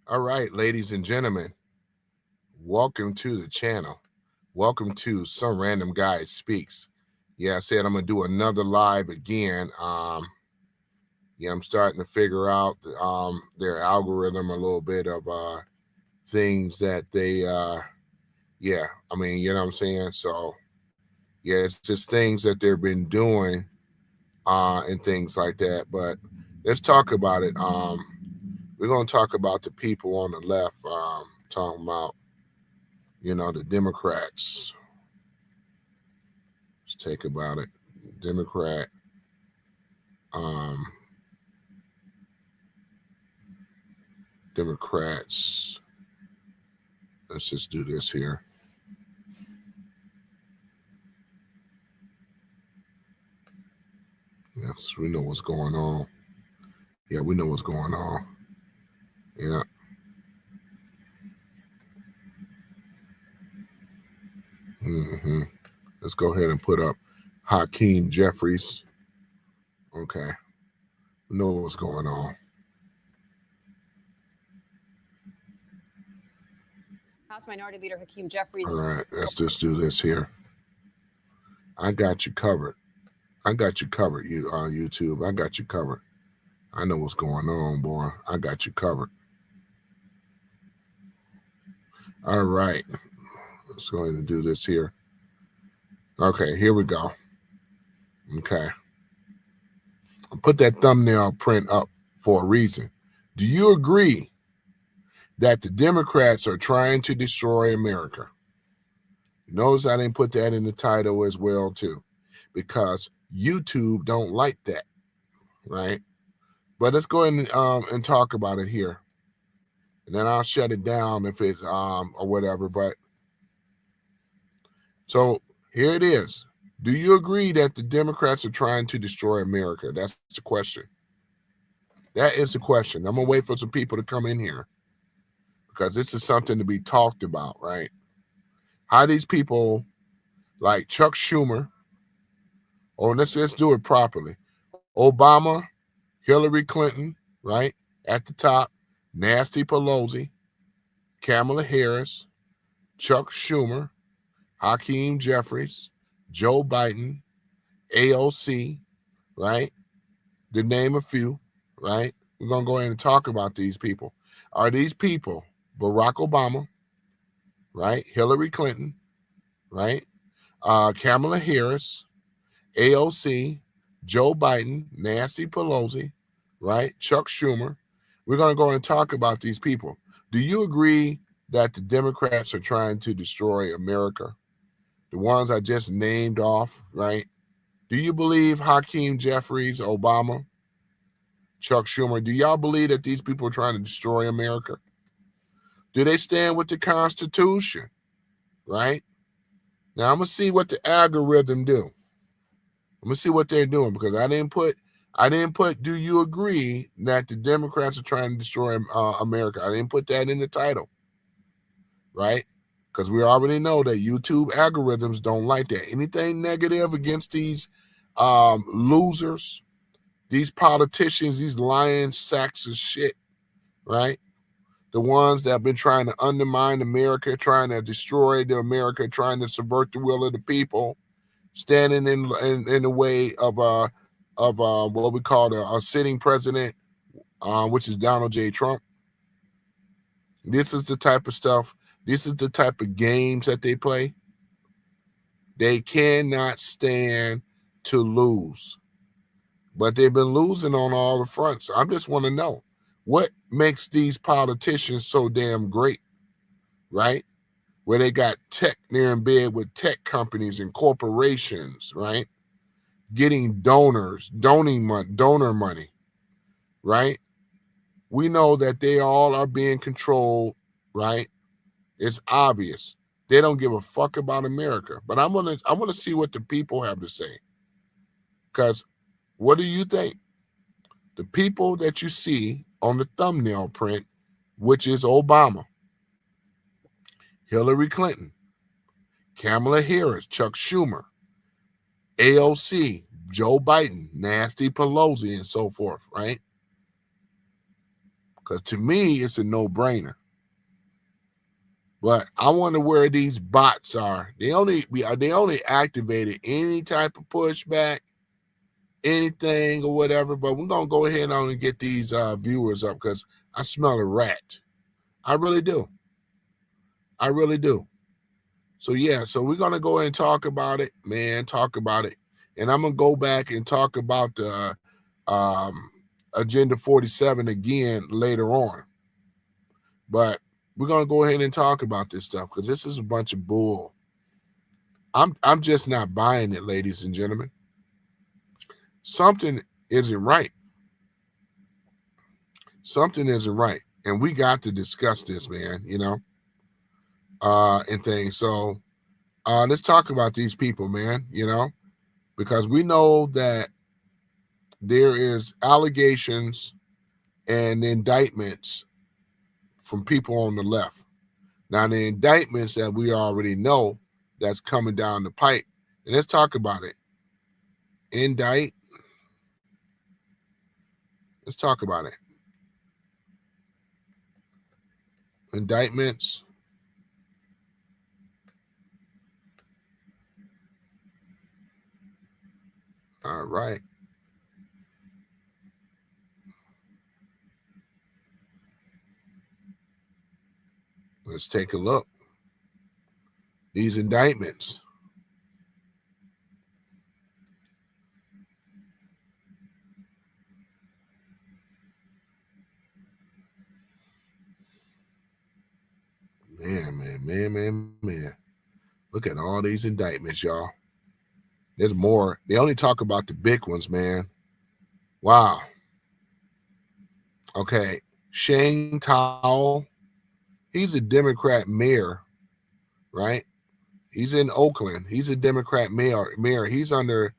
All right, ladies and gentlemen, welcome to the channel. Welcome to Some Random Guy Speaks. Yeah, I said I'm gonna do another live again. I'm starting to figure out their algorithm, a little bit of things that they you know what I'm saying? So yeah, it's just things that they've been doing and things like that. But let's talk about it. We're gonna talk about the people on the left, talking about the Democrats. Let's take about it. Democrat. Um, Democrats. Let's just do this here. Yes, we know what's going on. Yeah, we know what's going on. Yeah. hmm Let's go ahead and put up Hakeem Jeffries. Okay. We know what's going on. House Minority Leader Hakeem Jeffries. All right, let's just do this here. I got you covered. I got you covered, YouTube. I got you covered. I know what's going on, boy. I got you covered. All right. Let's go ahead and do this here. Okay, here we go. Okay. I put that thumbnail print up for a reason. Do you agree that the Democrats are trying to destroy America? Notice I didn't put that in the title as well, too, because YouTube don't like that, right? But let's go ahead and talk about it here. And then I'll shut it down if it's or whatever. But so here it is. Do you agree that the Democrats are trying to destroy America? That's the question. That is the question. I'm going to wait for some people to come in here because this is something to be talked about, right? How these people like Chuck Schumer, let's do it properly. Obama, Hillary Clinton, right? At the top, Nancy Pelosi, Kamala Harris, Chuck Schumer, Hakeem Jeffries, Joe Biden, AOC, right? To name a few, right? We're going to go ahead and talk about these people. Are these people Barack Obama, right? Hillary Clinton, right? Kamala Harris, AOC, Joe Biden, Nancy Pelosi, right? Chuck Schumer. We're going to go and talk about these people. Do you agree that the Democrats are trying to destroy America? The ones I just named off, right? Do you believe Hakeem Jeffries, Obama, Chuck Schumer, do y'all believe that these people are trying to destroy America? Do they stand with the Constitution, right? Now, I'm going to see what the algorithm do. I'm going to see what they're doing because I didn't put, do you agree that the Democrats are trying to destroy America? I didn't put that in the title, right? Because we already know that YouTube algorithms don't like that. Anything negative against these losers, these politicians, these lying sacks of shit, right? The ones that have been trying to undermine America, trying to destroy the America, trying to subvert the will of the people, standing in the way of what we call a sitting president, which is Donald J. Trump. This is the type of stuff. This is the type of games that they play. They cannot stand to lose, but they've been losing on all the fronts. I just want to know what makes these politicians so damn great, right? Where they got tech, they're in bed with tech companies and corporations, right? Getting donor money, right? We know that they all are being controlled, right? It's obvious. They don't give a fuck about America. But I want to see what the people have to say. Because what do you think? The people that you see on the thumbnail print, which is Obama, Hillary Clinton, Kamala Harris, Chuck Schumer, AOC, Joe Biden, Nancy Pelosi, and so forth, right? Because to me, it's a no-brainer. But I wonder where these bots are. They only activated any type of pushback, anything or whatever. But we're gonna go ahead on and get these viewers up because I smell a rat. I really do. I really do. So yeah, so we're gonna go ahead and talk about it, man. Talk about it, and I'm gonna go back and talk about the Agenda 47 again later on. But we're gonna go ahead and talk about this stuff because this is a bunch of bull. I'm just not buying it, ladies and gentlemen. Something isn't right. Something isn't right, and we got to discuss this, man. You know, and things. So let's talk about these people, man. You know, because we know that there is allegations and indictments from people on the left. Now, the indictments that we already know that's coming down the pipe, and let's talk about it. Let's talk about it. Indictments. All right. Let's take a look. These indictments. Man. Look at all these indictments, y'all. There's more. They only talk about the big ones, man. Wow. Okay. Shane Towell. He's a Democrat mayor, right? He's in Oakland. He's a Democrat mayor. He's under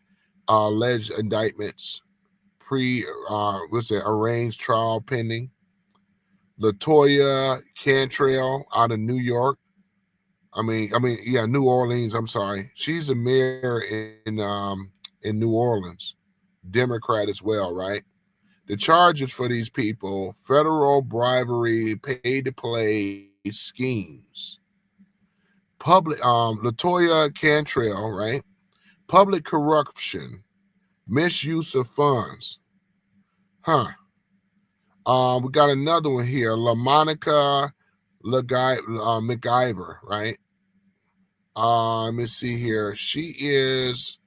alleged indictments, arranged trial pending. LaToya Cantrell out of New York. New Orleans. I'm sorry. She's a mayor in New Orleans, Democrat as well, right? The charges for these people: federal bribery, pay-to-play schemes. Public LaToya Cantrell, right? Public corruption, misuse of funds. We got another one here, LaMonica McIver, right? Let me see here. She is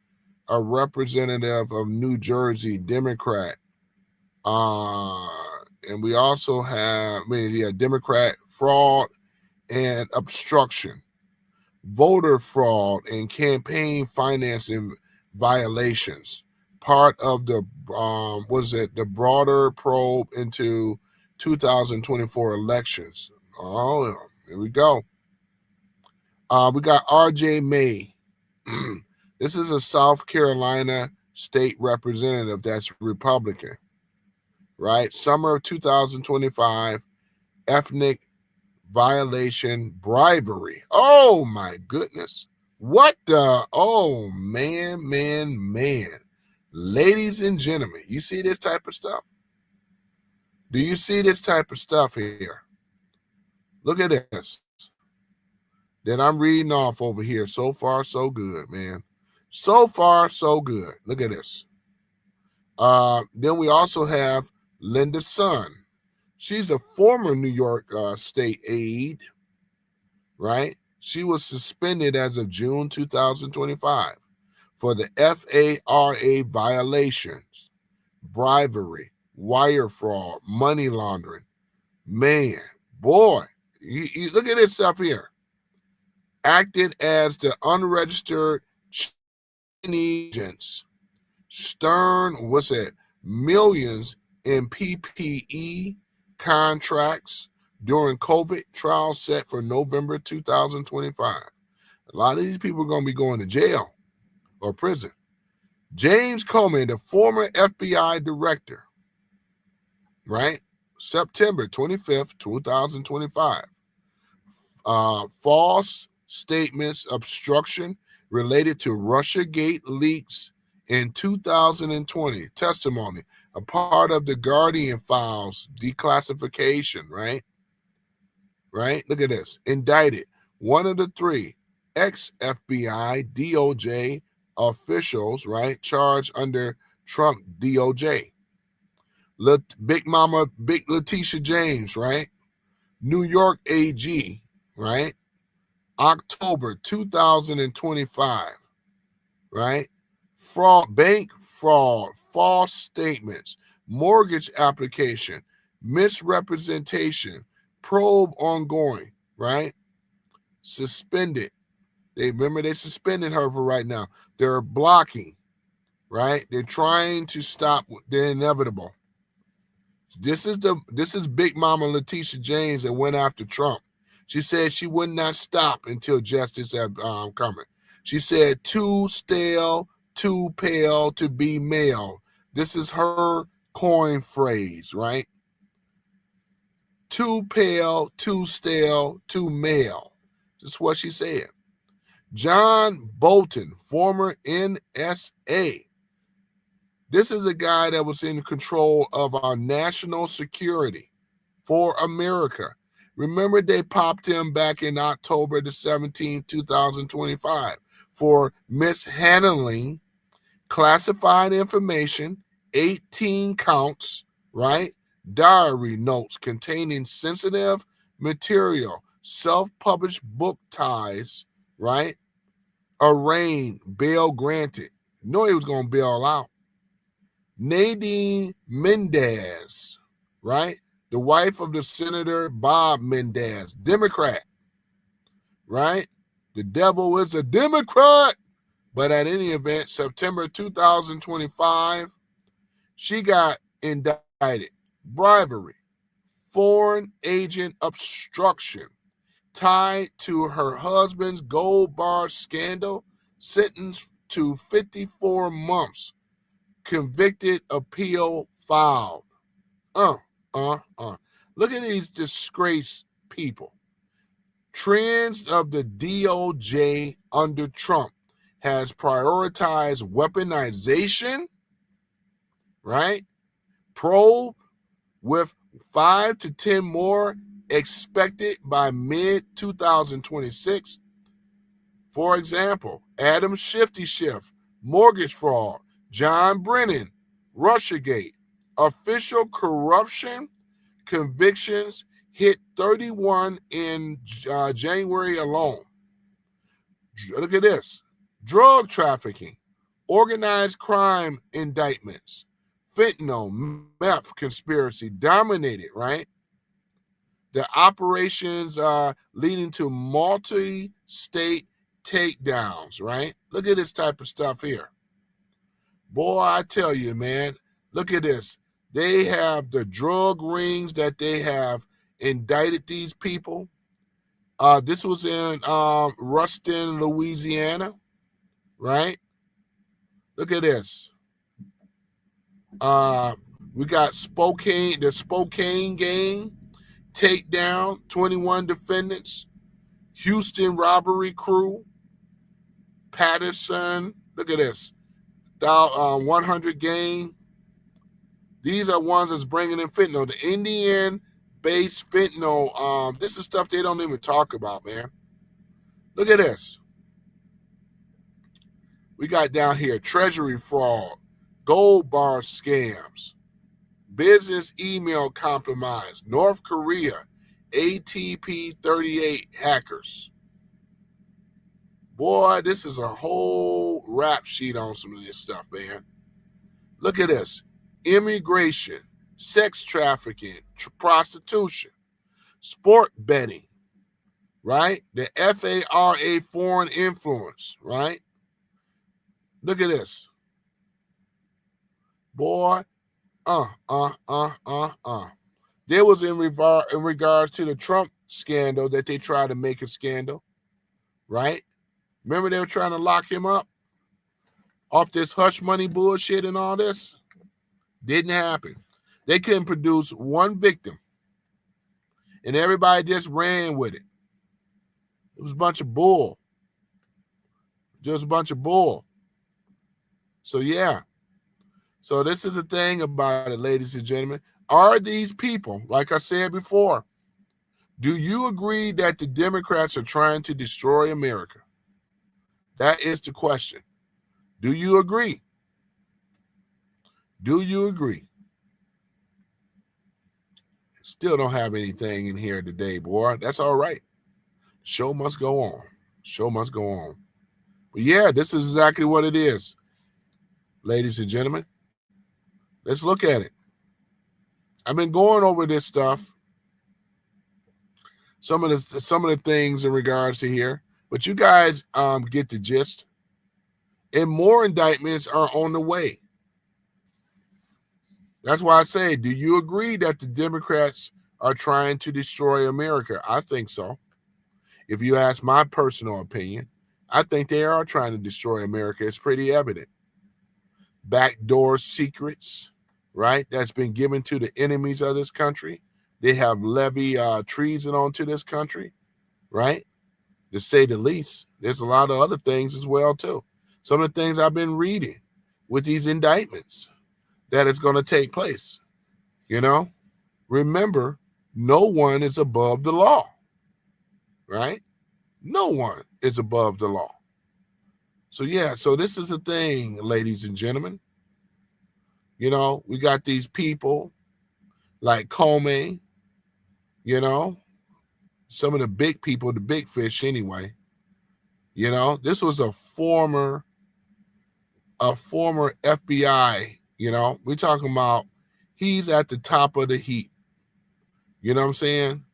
a representative of New Jersey, Democrat. And we also have, Democrat fraud and obstruction, voter fraud and campaign financing violations, part of the the broader probe into 2024 elections. Oh, here we go. We got RJ May. This is a South Carolina state representative that's Republican, right? Summer of 2025, ethnic violation, bribery. Oh my goodness. What the? Oh man. Ladies and gentlemen, you see this type of stuff? Do you see this type of stuff here? Look at this. That I'm reading off over here. So far, so good, man. So far, so good. Look at this. Then we also have Linda Sun. She's a former New York state aide, right? She was suspended as of June 2025 for the FARA violations, bribery, wire fraud, money laundering. Man, boy, you look at this stuff here. Acted as the unregistered agents, Stern, millions in PPE contracts during COVID trial set for November 2025. A lot of these people are going to be going to jail or prison. James Comey, the former FBI director, right? September 25th, 2025. False statements, obstruction related to Russiagate leaks in 2020. Testimony. a part of the Guardian files declassification, right? Right? Look at this. Indicted. One of the three ex-FBI, DOJ officials, right? Charged under Trump DOJ. Big Mama, Big Letitia James, right? New York AG, right? October 2025, right? Fraud, bank fraud, false statements, mortgage application, misrepresentation, probe ongoing, right? Suspended. They suspended her for right now. They're blocking, right? They're trying to stop the inevitable. This is Big Mama Letitia James that went after Trump. She said she would not stop until justice had coming. She said, too stale, too pale to be male. This is her coin phrase, right? Too pale, too stale, too male. That's what she said. John Bolton, former NSA. This is a guy that was in control of our national security for America. Remember, they popped him back in October the 17th, 2025 for mishandling classified information, 18 counts, right? Diary notes containing sensitive material, self-published book ties, right? Arraigned, bail granted. No, he was going to bail out. Nadine Mendez, right? The wife of the Senator Bob Mendez, Democrat, right? The devil is a Democrat. But at any event, September 2025, she got indicted. Bribery, foreign agent obstruction, tied to her husband's gold bar scandal, sentenced to 54 months. Convicted, appeal filed. Look at these disgraced people. Trends of the DOJ under Trump has prioritized weaponization, right? Probe with 5 to 10 more expected by mid-2026. For example, Adam Shifty Schiff, mortgage fraud, John Brennan, Russiagate, official corruption convictions hit 31 in January alone. Look at this. Drug trafficking, organized crime indictments, fentanyl, meth conspiracy dominated, right? The operations leading to multi-state takedowns, right? Look at this type of stuff here. Boy, I tell you, man, look at this. They have the drug rings that they have indicted these people. This was in Ruston, Louisiana, right? Look at this. We got the Spokane gang, takedown, 21 defendants, Houston robbery crew, Patterson, look at this, 100 gang. These are ones that's bringing in fentanyl. The Indian-based fentanyl, this is stuff they don't even talk about, man. Look at this. We got down here treasury fraud, gold bar scams, business email compromise, North Korea, ATP-38 hackers. Boy, this is a whole rap sheet on some of this stuff, man. Look at this. Immigration, sex trafficking, prostitution, sport betting, right? The FARA, foreign influence, right? Look at this. Boy, There was in regards to the Trump scandal that they tried to make a scandal, right? Remember they were trying to lock him up off this hush money bullshit and all this? Didn't happen. They couldn't produce one victim. And everybody just ran with it. It was a bunch of bull. Just a bunch of bull. So yeah. So this is the thing about it, ladies and gentlemen. Are these people, like I said before, do you agree that the Democrats are trying to destroy America? That is the question. Do you agree? Do you agree? Still don't have anything in here today, boy. That's all right. Show must go on. Show must go on. But yeah, this is exactly what it is, ladies and gentlemen. Let's look at it. I've been going over this stuff, some of the things in regards to here, but you guys get the gist. And more indictments are on the way. That's why I say, do you agree that the Democrats are trying to destroy America? I think so. If you ask my personal opinion, I think they are trying to destroy America. It's pretty evident. Backdoor secrets, right? That's been given to the enemies of this country. They have levied treason onto this country, right? To say the least. There's a lot of other things as well, too. Some of the things I've been reading with these indictments that is going to take place. You know, remember, no one is above the law, right? No one is above the law. So, yeah, so this is the thing, ladies and gentlemen. You know, we got these people like Comey, you know, some of the big people, the big fish anyway. You know, this was a former FBI, you know, we're talking about he's at the top of the heap. You know what I'm saying?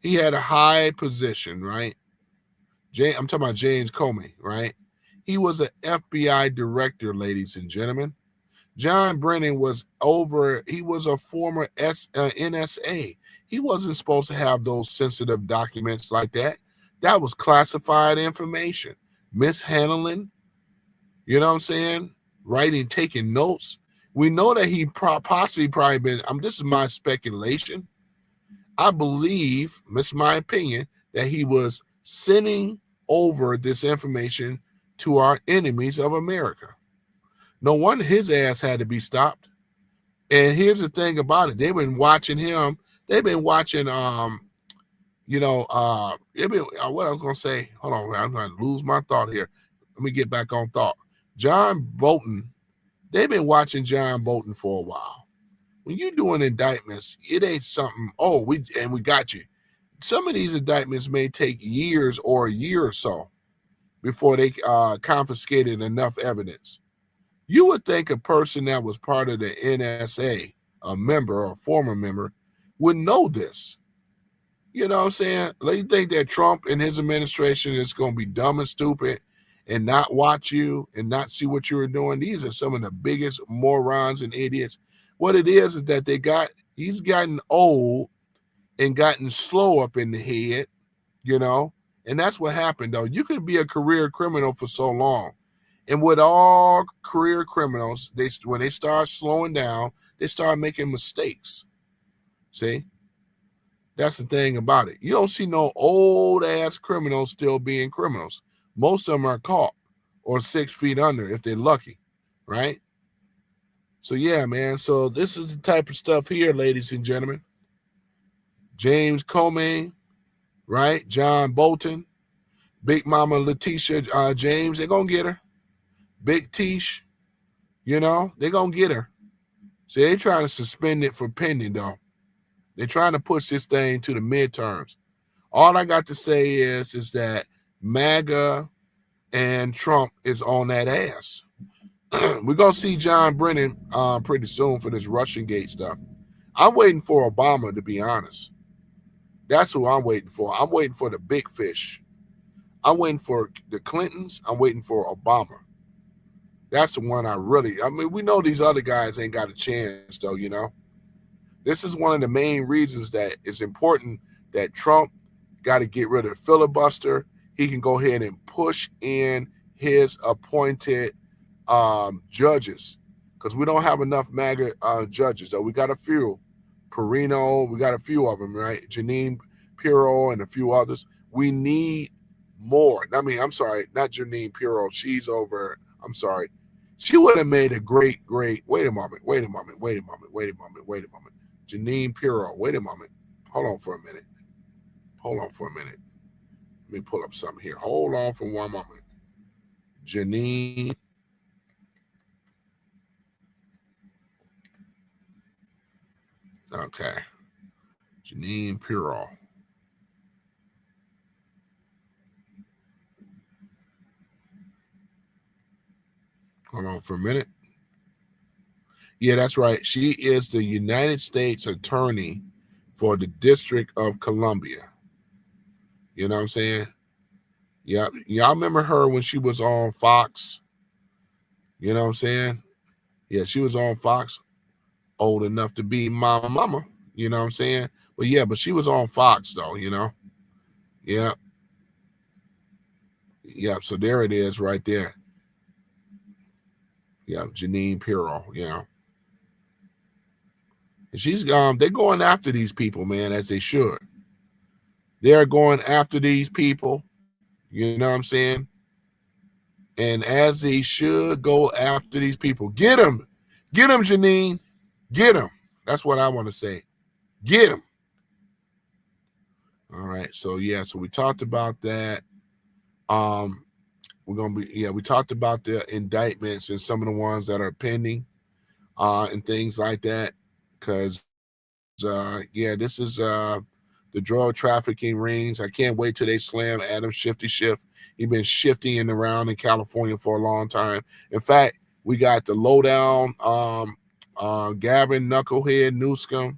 He had a high position, right? I'm talking about James Comey, right? He was an FBI director, ladies and gentlemen. John Brennan he was a former NSA. He wasn't supposed to have those sensitive documents like that. That was classified information. Mishandling, you know what I'm saying? Writing, taking notes. We know that he possibly been, this is my speculation. I believe, this is my opinion, that he was sending over this information to our enemies of America. No wonder his ass had to be stopped. And here's the thing about it. They've been watching him. They've been watching, what I was going to say, hold on, I'm going to lose my thought here. Let me get back on thought. John Bolton, they've been watching John Bolton for a while. When you're doing indictments, it ain't something, we got you. Some of these indictments may take years or a year or so before they confiscated enough evidence. You would think a person that was part of the NSA, a member or a former member, would know this. You know what I'm saying? You think that Trump and his administration is going to be dumb and stupid and not watch you and not see what you were doing? These are some of the biggest morons and idiots. What it is that he's gotten old and gotten slow up in the head, you know? And that's what happened, though. You could be a career criminal for so long. And with all career criminals, when they start slowing down, they start making mistakes. See? That's the thing about it. You don't see no old-ass criminals still being criminals. Most of them are caught or 6 feet under if they're lucky, right? So, yeah, man. So this is the type of stuff here, ladies and gentlemen. James Comey, right? John Bolton, Big Mama Letitia James, they're going to get her. Big Tish, you know, they're going to get her. So they're trying to suspend it for pending, though. They're trying to push this thing to the midterms. All I got to say is that MAGA and Trump is on that ass. We're going to see John Brennan pretty soon for this Russian Gate stuff. I'm waiting for Obama, to be honest. That's who I'm waiting for. I'm waiting for the big fish. I'm waiting for the Clintons. I'm waiting for Obama. That's the one we know these other guys ain't got a chance, though, you know. This is one of the main reasons that it's important that Trump got to get rid of the filibuster. He can go ahead and push in his appointed judges, because we don't have enough MAGA judges, though. We got a few. Perino, we got a few of them, right? Jeanine Pirro and a few others. We need more. I'm sorry, not Jeanine Pirro. She's over. I'm sorry. She would have made a great. Wait a moment. Jeanine Pirro. Wait a moment. Hold on for a minute. Let me pull up something here. Hold on for one moment. Jeanine. Okay. Jeanine Pirro. Hold on for a minute. Yeah, that's right. She is the United States Attorney for the District of Columbia. You know what I'm saying? Yeah. Y'all remember her when she was on Fox? You know what I'm saying? Yeah, she was on Fox, old enough to be my mama. You know what I'm saying? But yeah, but she was on Fox though, you know? Yeah. Yeah. So there it is right there. Yeah, Jeanine Pirro, you know. And she's they're going after these people, man, as they should. They're going after these people, you know what I'm saying? And as they should go after these people. Get them, Jeanine. Get them. That's what I want to say. Get them. All right. So yeah, so we talked about that. We talked about the indictments and some of the ones that are pending, and things like that. Because this is the drug trafficking rings. I can't wait till they slam Adam Shifty Schiff. He's been shifting around in California for a long time. In fact, we got the lowdown Gavin Knucklehead Newsom.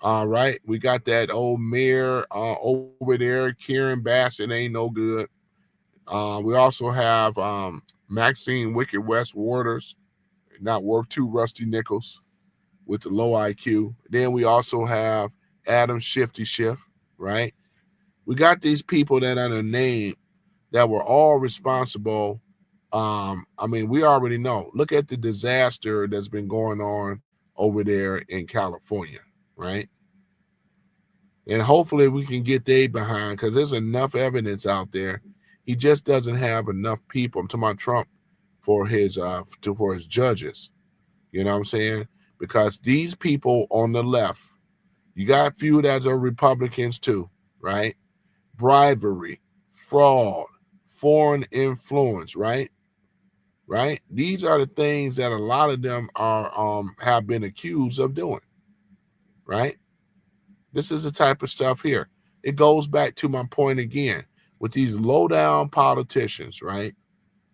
Right. We got that old mayor over there, Karen Bassett, ain't no good. We also have Maxine Wicked West Waters, not worth two rusty nickels with the low IQ. Then we also have Adam Shifty Schiff, right? We got these people that are named that were all responsible. I mean, we already know. Look at the disaster that's been going on over there in California, right? And hopefully we can get they behind, because there's enough evidence out there. He just doesn't have enough people. I'm talking about Trump for his judges. You know what I'm saying? Because these people on the left, you got a few that are Republicans too, right? Bribery, fraud, foreign influence, right? Right? These are the things that a lot of them are have been accused of doing, right? This is the type of stuff here. It goes back to my point again with these low down politicians, right?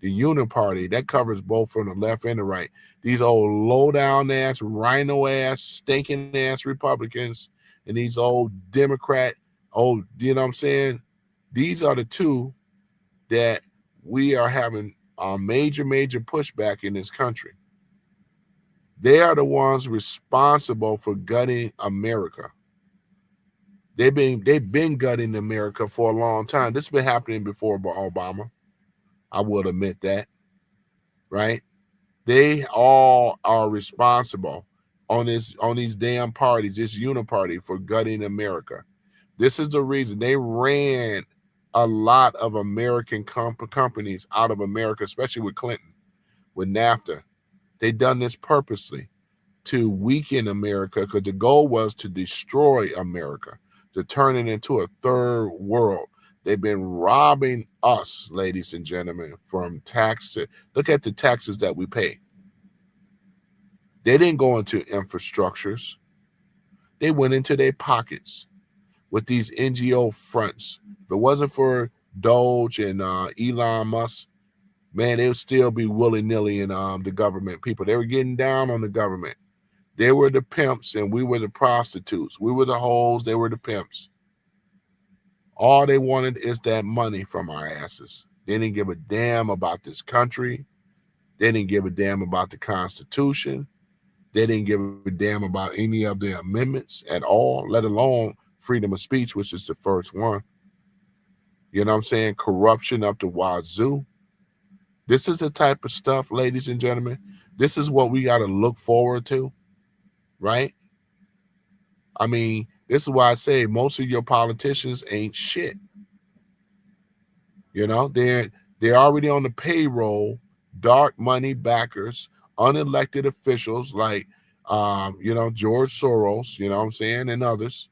The Uniparty, that covers both from the left and the right. These old low down ass, rhino ass, stinking ass Republicans and these old Democrat, you know what I'm saying? These are the two that we are having a major pushback in this country. They are the ones responsible for gutting America. They've been gutting America for a long time. This has been happening before Obama. I will admit that, right? They all are responsible on these damn parties, this uniparty, for gutting America. This is the reason they ran a lot of American companies out of America, especially with Clinton, with NAFTA. They done this purposely to weaken America, because the goal was to destroy America, to turn it into a third world. They've been robbing us, ladies and gentlemen, from taxes. Look at the taxes that we pay. They didn't go into infrastructures. They went into their pockets with these NGO fronts. If it wasn't for Doge and Elon Musk, man, they would still be willy-nilly in the government. People, they were getting down on the government. They were the pimps and we were the prostitutes. We were the hoes, they were the pimps. All they wanted is that money from our asses. They didn't give a damn about this country. They didn't give a damn about the Constitution. They didn't give a damn about any of the amendments at all, let alone freedom of speech, which is the first one. You know what I'm saying? Corruption up to wazoo. This is the type of stuff, ladies and gentlemen. This is what we got to look forward to, right? I mean, this is why I say most of your politicians ain't shit. You know, they're already on the payroll dark money backers, unelected officials like, George Soros, you know what I'm saying, and others,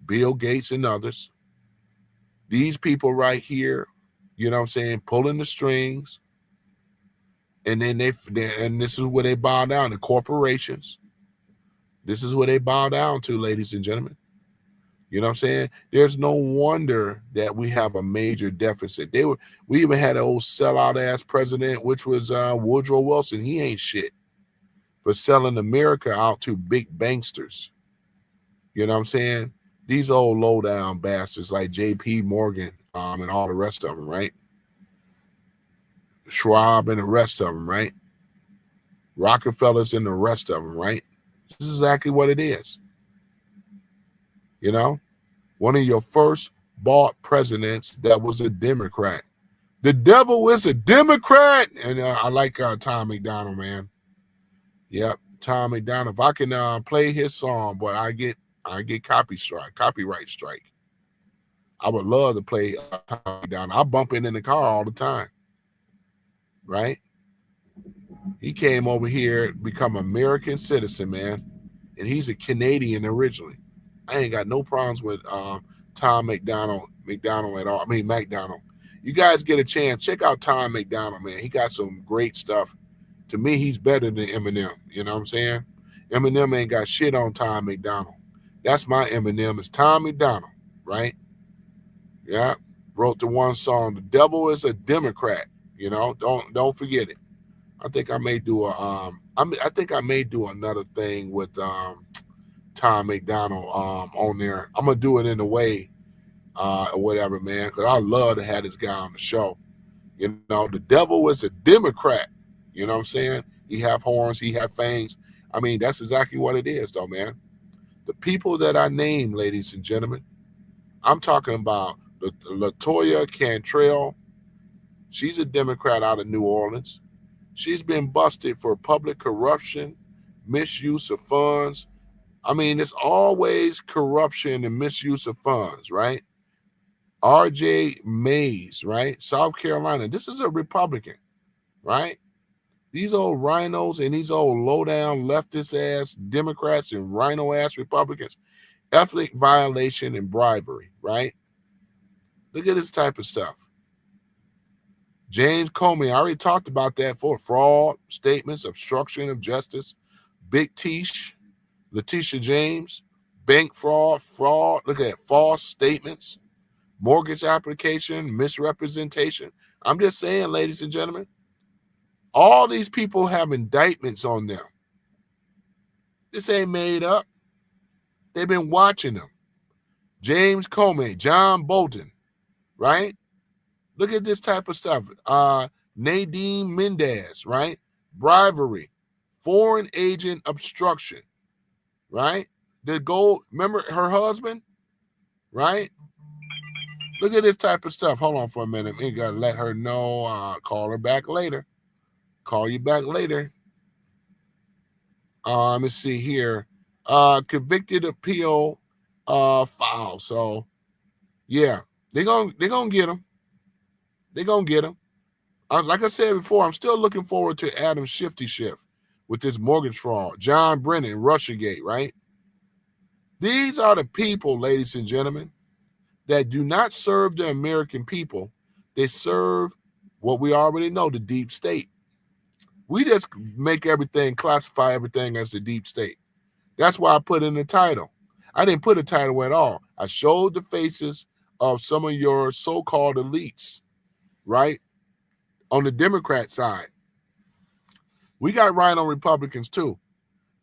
Bill Gates and others. These people right here, you know what I'm saying, pulling the strings. And then and this is where they bow down to corporations. This is what they bow down to, ladies and gentlemen. You know what I'm saying? There's no wonder that we have a major deficit. We even had an old sellout ass president, which was Woodrow Wilson. He ain't shit for selling America out to big banksters. You know what I'm saying? These old low down bastards like J.P. Morgan and all the rest of them, right? Schwab and the rest of them, right? Rockefellers and the rest of them, right? This is exactly what it is. You know, one of your first bought presidents that was a Democrat. The devil is a Democrat. And I like Tom McDonald, man. Yep, Tom McDonald. If I can play his song, but I get copyright strike. I would love to play Tom McDonald. I bump it in the car all the time. Right? He came over here, become an American citizen, man. And he's a Canadian originally. I ain't got no problems with Tom McDonald at all. I mean, McDonald. You guys get a chance, check out Tom McDonald, man. He got some great stuff. To me, he's better than Eminem. You know what I'm saying? Eminem ain't got shit on Tom McDonald. That's my Eminem. It's Tom McDonald, right? Yeah. Wrote the one song, "The Devil is a Democrat." You know, don't forget it. I think I may do another thing with Tom McDonald on there. I'm gonna do it in a way or whatever, man, because I love to have this guy on the show. You know, the devil is a Democrat. You know what I'm saying? He have horns, he have fangs. I mean, that's exactly what it is, though, man. The people that I named, ladies and gentlemen, I'm talking about LaToya Cantrell. She's a Democrat out of New Orleans. She's been busted for public corruption, misuse of funds. I mean, it's always corruption and misuse of funds, right? R.J. Mays, right? South Carolina. This is a Republican, right? These old rhinos and these old low-down leftist-ass Democrats and rhino-ass Republicans, ethnic violation and bribery, right? Look at this type of stuff. James Comey, I already talked about that for fraud, statements, obstruction of justice, Big Tish, Letitia James, bank fraud, look at that, false statements, mortgage application, misrepresentation. I'm just saying, ladies and gentlemen, all these people have indictments on them. This ain't made up. They've been watching them. James Comey, John Bolton, right? Look at this type of stuff. Nadine Mendez, right? Bribery, foreign agent obstruction, right? Remember her husband, right? Look at this type of stuff. Hold on for a minute. You got to let her know. Call her back later. Call you back later. Let me see here. Convicted appeal file. So, yeah, they're gonna get him. They're going to get him. Like I said before, I'm still looking forward to Adam Shifty Schiff with this mortgage fraud. John Brennan, Russiagate, right? These are the people, ladies and gentlemen, that do not serve the American people. They serve what we already know, the deep state. We just classify everything as the deep state. That's why I put in the title. I didn't put a title at all. I showed the faces of some of your so-called elites, right? On the Democrat side. We got rhino Republicans too.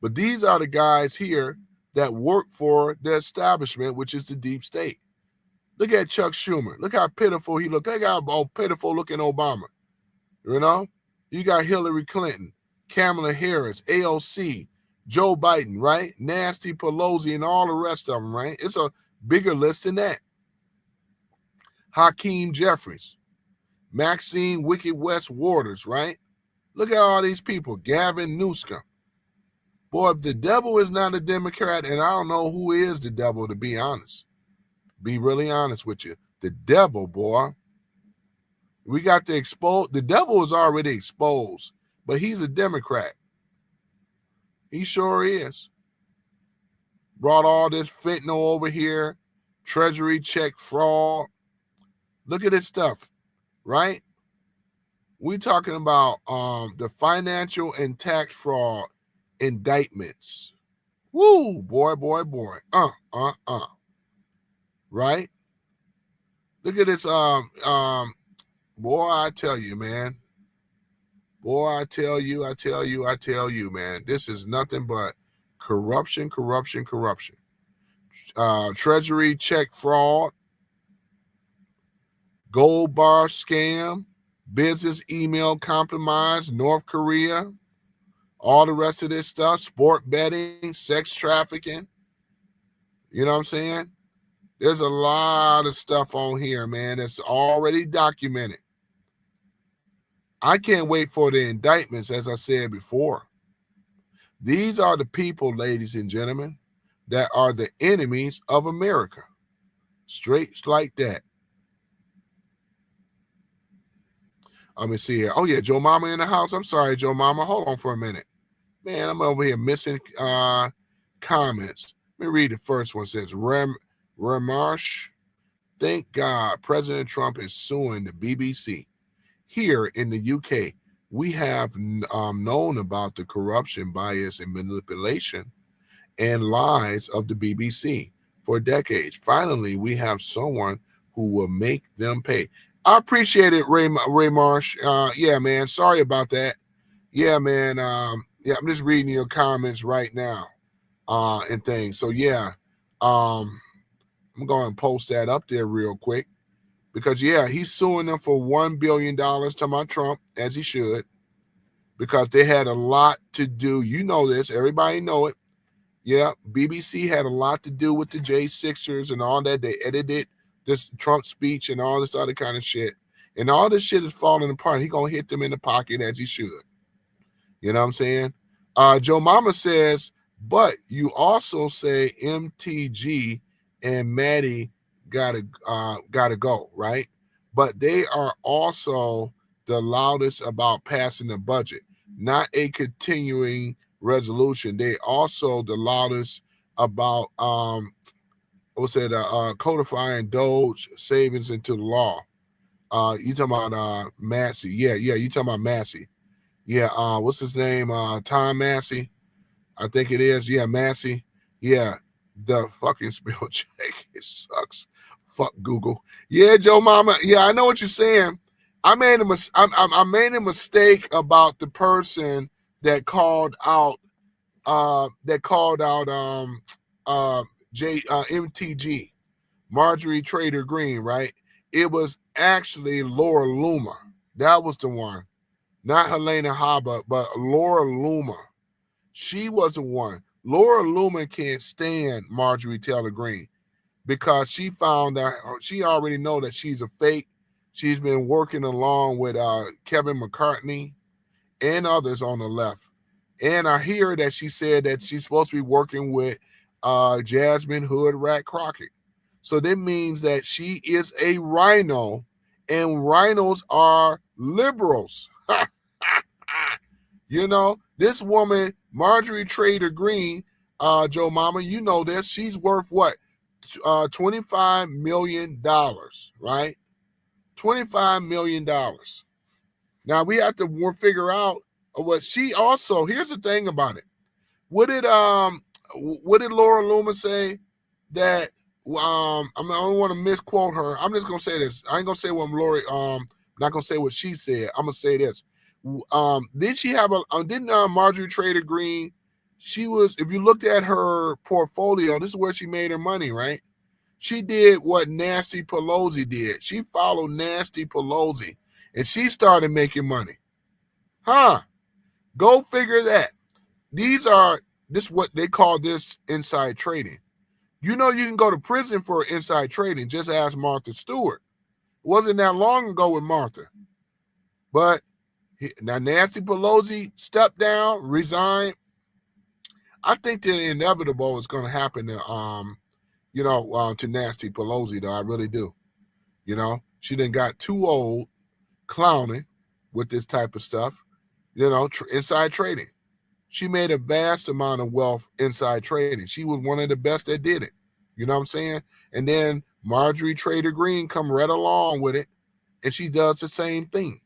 But these are the guys here that work for the establishment, which is the deep state. Look at Chuck Schumer. Look how pitiful he looked. Look how pitiful looking Obama. You know? You got Hillary Clinton, Kamala Harris, AOC, Joe Biden, right? Nasty Pelosi and all the rest of them, right? It's a bigger list than that. Hakeem Jeffries, Maxine Wicked West Waters, right? Look at all these people. Gavin Newsom. Boy, if the devil is not a Democrat, and I don't know who is the devil, to be honest. Be really honest with you. The devil, boy. We got to expose. The devil is already exposed, but he's a Democrat. He sure is. Brought all this fentanyl over here, treasury check fraud. Look at this stuff, right? We talking about the financial and tax fraud indictments. Woo, boy. Right? Look at this. Boy, I tell you, man. Boy, I tell you, man. This is nothing but corruption. Treasury check fraud, gold bar scam, business email compromise, North Korea, all the rest of this stuff, sport betting, sex trafficking. You know what I'm saying? There's a lot of stuff on here, man, that's already documented. I can't wait for the indictments, as I said before. These are the people, ladies and gentlemen, that are the enemies of America. Straight like that. Let me see here. Oh, yeah, Joe Mama in the house. I'm sorry, Joe Mama. Hold on for a minute. Man, I'm over here missing comments. Let me read the first one. It says, Remarsh, thank God President Trump is suing the BBC. Here in the UK, we have known about the corruption, bias, and manipulation and lies of the BBC for decades. Finally, we have someone who will make them pay. I appreciate it, Ray Marsh. Yeah, man. Sorry about that. Yeah, man. Yeah, I'm just reading your comments right now and things. So, yeah, I'm going to post that up there real quick. Because, yeah, he's suing them for $1 billion, talking about Trump, as he should, because they had a lot to do. You know this. Everybody know it. Yeah, BBC had a lot to do with the J6ers and all that. They edited this Trump speech and all this other kind of shit. And all this shit is falling apart. He going to hit them in the pocket as he should. You know what I'm saying? Joe Mama says, but you also say MTG and Maddie gotta go, right? But they are also the loudest about passing the budget, not a continuing resolution. They also the loudest about codifying Doge savings into the law. You talking about Massey? Yeah, you talking about Massey? Yeah, what's his name? Tom Massey, I think it is. Yeah, Massey. Yeah, the fucking spell check. It sucks. Fuck Google. Yeah, Joe Mama. Yeah, I know what you're saying. I made a mistake about the person that called out MTG, Marjorie Taylor Greene, right? It was actually Laura Loomer. That was the one. Not Helena Haba, but Laura Loomer. She was the one. Laura Loomer can't stand Marjorie Taylor Greene because she found out, she already know that she's a fake. She's been working along with Kevin McCartney and others on the left. And I hear that she said that she's supposed to be working with Jasmine Hood Rat Crockett. So that means that she is a rhino, and rhinos are liberals. You know, this woman, Marjorie Taylor Greene, Joe Mama, you know this. She's worth what? $25 million, right? $25 million. Now we have to figure out what she also. Here's the thing about it. What did Laura Loomer say? That I don't want to misquote her. I'm just gonna say this. I ain't gonna say what Lori. I'm not gonna say what she said. I'm gonna say this. Did she have didn't Marjorie Taylor Greene? She was. If you looked at her portfolio, this is where she made her money, right? She did what Nancy Pelosi did. She followed Nancy Pelosi, and she started making money. Huh? Go figure that. This what they call this inside trading. You know you can go to prison for inside trading. Just ask Martha Stewart. It wasn't that long ago with Martha. But now Nancy Pelosi stepped down, resigned. I think the inevitable is going to happen to to Nancy Pelosi, though. I really do. You know, she then got too old. clowning with this type of stuff, inside trading. She made a vast amount of wealth inside trading. She was one of the best that did it. You know what I'm saying? And then Marjorie Taylor Greene come right along with it, and she does the same thing.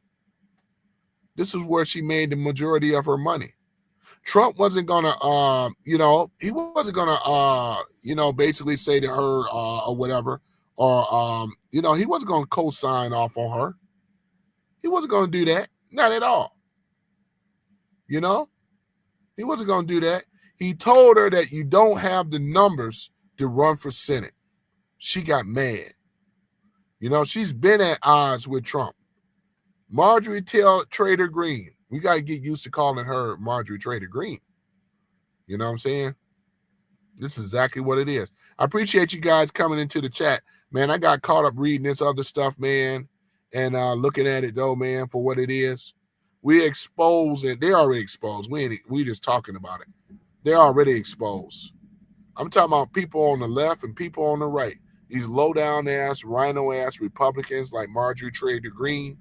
This is where she made the majority of her money. Trump wasn't gonna, he wasn't gonna, basically say to her or whatever, or he wasn't gonna co-sign off on her. He wasn't gonna do that, not at all. He wasn't gonna do that. He told her that you don't have the numbers to run for Senate. She got mad. She's been at odds with Trump. Marjorie Taylor Greene. We got to get used to calling her Marjorie Taylor Greene. You know what I'm saying? This is exactly what it is. I appreciate you guys coming into the chat. Man, I got caught up reading this other stuff, man, and looking at it, though, man, for what it is. We expose it. They're already exposed. We just talking about it. They're already exposed. I'm talking about people on the left and people on the right. These low-down-ass, rhino-ass Republicans like Marjorie Taylor Greene.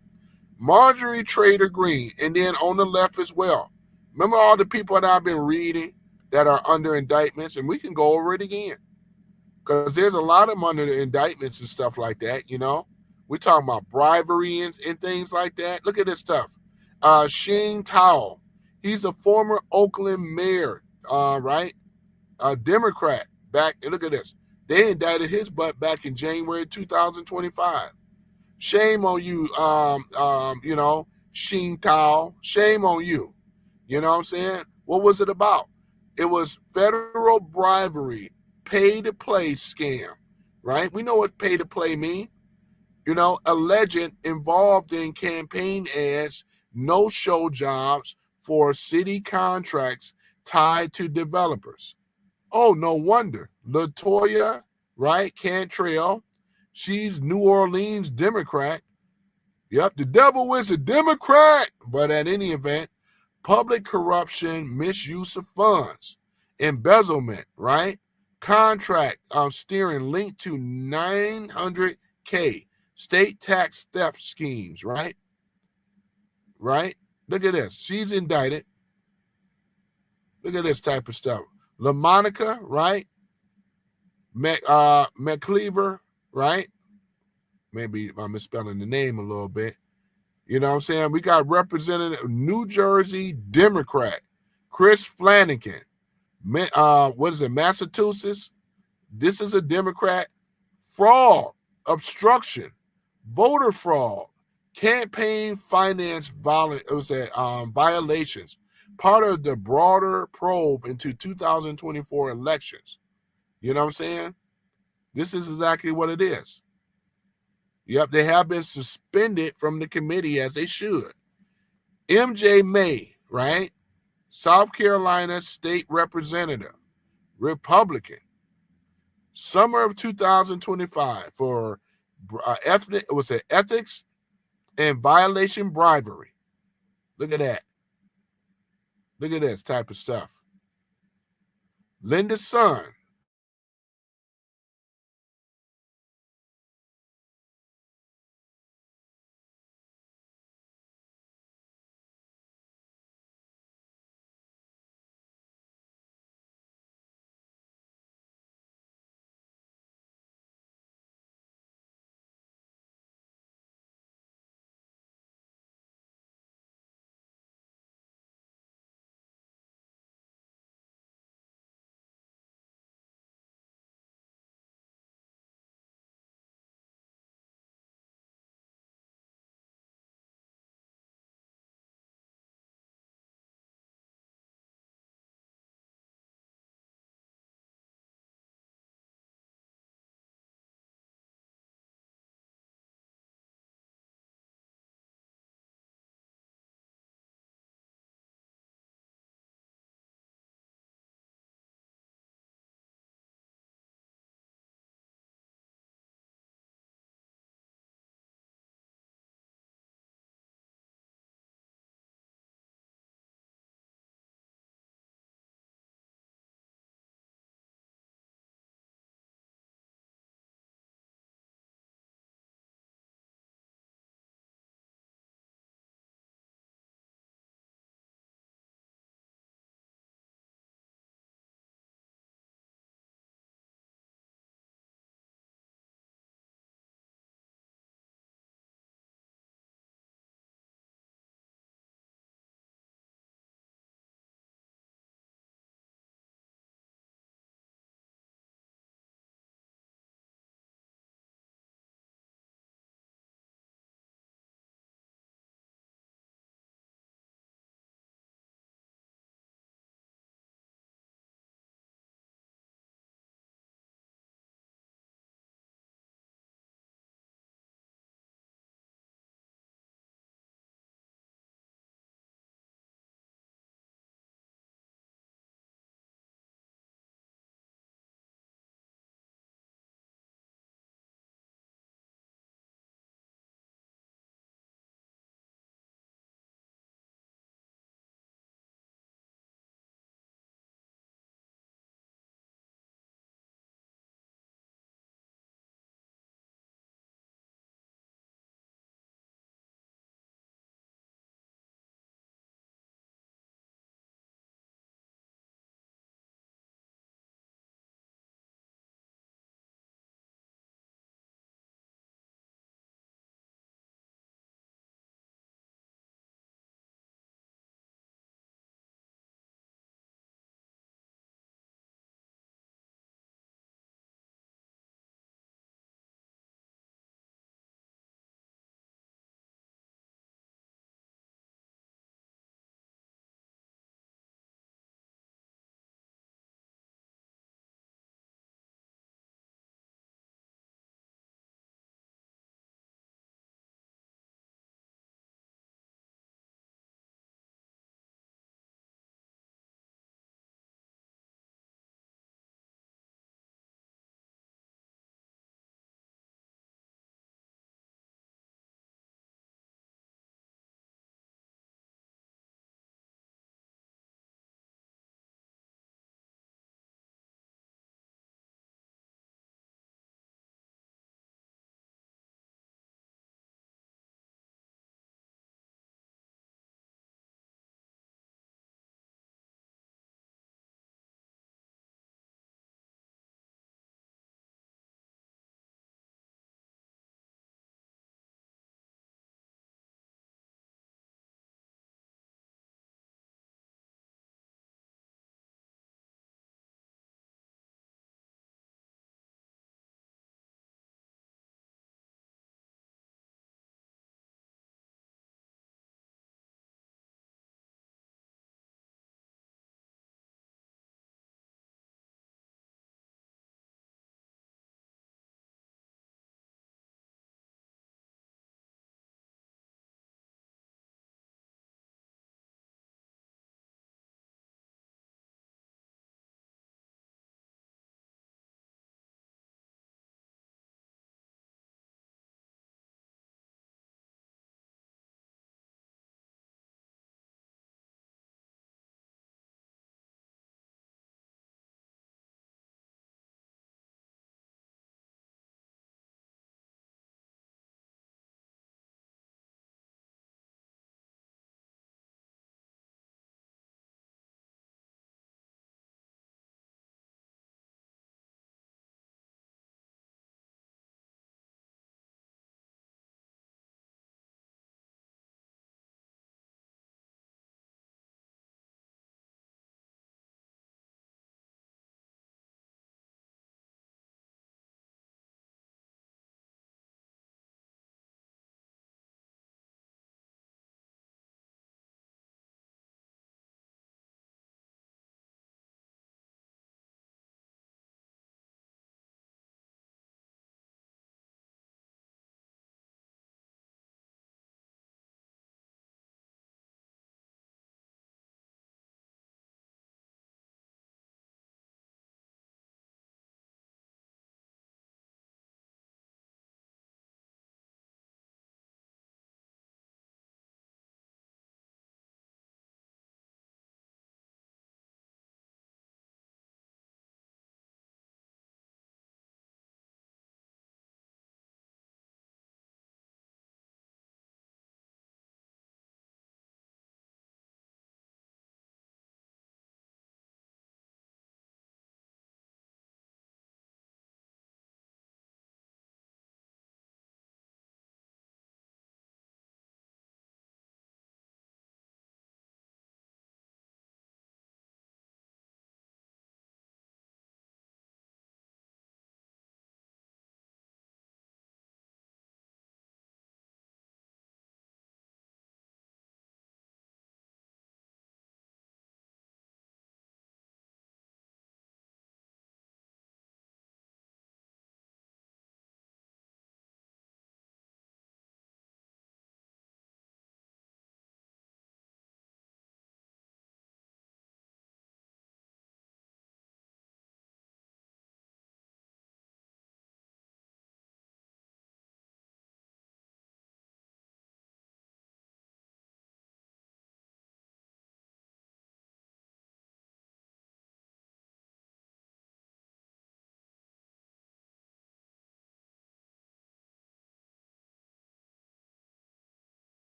Marjorie Taylor Greene, and then on the left as well. Remember all the people that I've been reading that are under indictments, and we can go over it again because there's a lot of them under the indictments and stuff like that. We're talking about bribery and things like that. Look at this stuff. Shane Towell, he's a former Oakland mayor, right? A Democrat back. And look at this. They indicted his butt back in January 2025. Shame on you, Sheen Tao. Shame on you. You know what I'm saying? What was it about? It was federal bribery, pay-to-play scam, right? We know what pay-to-play mean. Alleged involved in campaign ads, no-show jobs for city contracts tied to developers. Oh, no wonder. LaToya, right, Cantrell, she's New Orleans Democrat. Yep, the devil is a Democrat. But at any event, public corruption, misuse of funds, embezzlement, right? Contract steering linked to $900K state tax theft schemes, right? Right? Look at this. She's indicted. Look at this type of stuff. LaMonica, right? McCleaver, right? Maybe I'm misspelling the name a little bit. You know what I'm saying? We got Representative New Jersey Democrat Chris Flanagan. What is it? Massachusetts. This is a Democrat. Fraud, obstruction, voter fraud, campaign finance violations. Part of the broader probe into 2024 elections. You know what I'm saying? This is exactly what it is. Yep, they have been suspended from the committee as they should. MJ May, right? South Carolina State Representative, Republican. Summer of 2025 for ethics and violation bribery. Look at that. Look at this type of stuff. Linda's son,